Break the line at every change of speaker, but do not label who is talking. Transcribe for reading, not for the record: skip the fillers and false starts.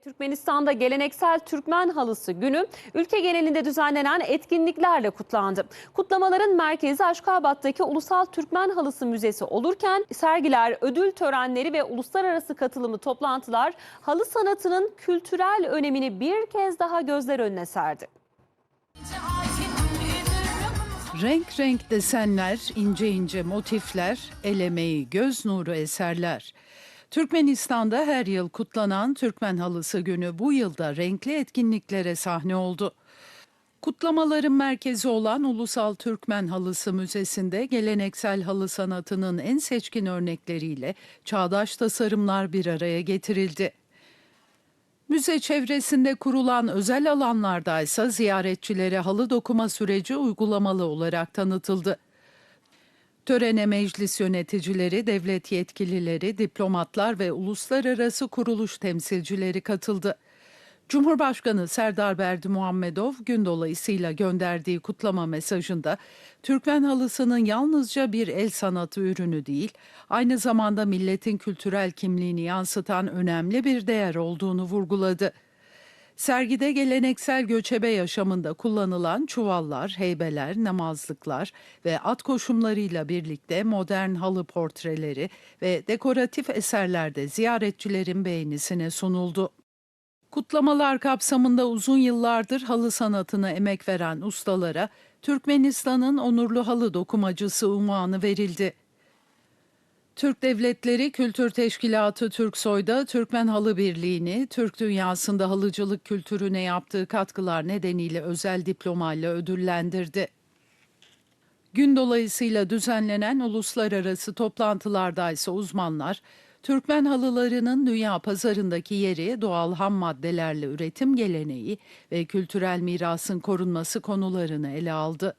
Türkmenistan'da geleneksel Türkmen halısı günü ülke genelinde düzenlenen etkinliklerle kutlandı. Kutlamaların merkezi Aşkabat'taki Ulusal Türkmen Halısı Müzesi olurken sergiler, ödül törenleri ve uluslararası katılımlı toplantılar halı sanatının kültürel önemini bir kez daha gözler önüne serdi.
Renk renk desenler, ince ince motifler, el emeği, göz nuru eserler. Türkmenistan'da her yıl kutlanan Türkmen Halısı Günü bu yılda renkli etkinliklere sahne oldu. Kutlamaların merkezi olan Ulusal Türkmen Halısı Müzesi'nde geleneksel halı sanatının en seçkin örnekleriyle çağdaş tasarımlar bir araya getirildi. Müze çevresinde kurulan özel alanlarda ise ziyaretçilere halı dokuma süreci uygulamalı olarak tanıtıldı. Törene meclis yöneticileri, devlet yetkilileri, diplomatlar ve uluslararası kuruluş temsilcileri katıldı. Cumhurbaşkanı Serdar Berdimuhamedov gün dolayısıyla gönderdiği kutlama mesajında Türkmen halısının yalnızca bir el sanatı ürünü değil, aynı zamanda milletin kültürel kimliğini yansıtan önemli bir değer olduğunu vurguladı. Sergide geleneksel göçebe yaşamında kullanılan çuvallar, heybeler, namazlıklar ve at koşumlarıyla birlikte modern halı portreleri ve dekoratif eserler de ziyaretçilerin beğenisine sunuldu. Kutlamalar kapsamında uzun yıllardır halı sanatına emek veren ustalara Türkmenistan'ın onurlu halı dokumacısı unvanı verildi. Türk Devletleri Kültür Teşkilatı Türksoy'da Türkmen Halı Birliği'ni Türk dünyasında halıcılık kültürüne yaptığı katkılar nedeniyle özel diplomayla ödüllendirdi. Gün dolayısıyla düzenlenen uluslararası toplantılarda ise uzmanlar, Türkmen halılarının dünya pazarındaki yeri, doğal ham maddelerle üretim geleneği ve kültürel mirasın korunması konularını ele aldı.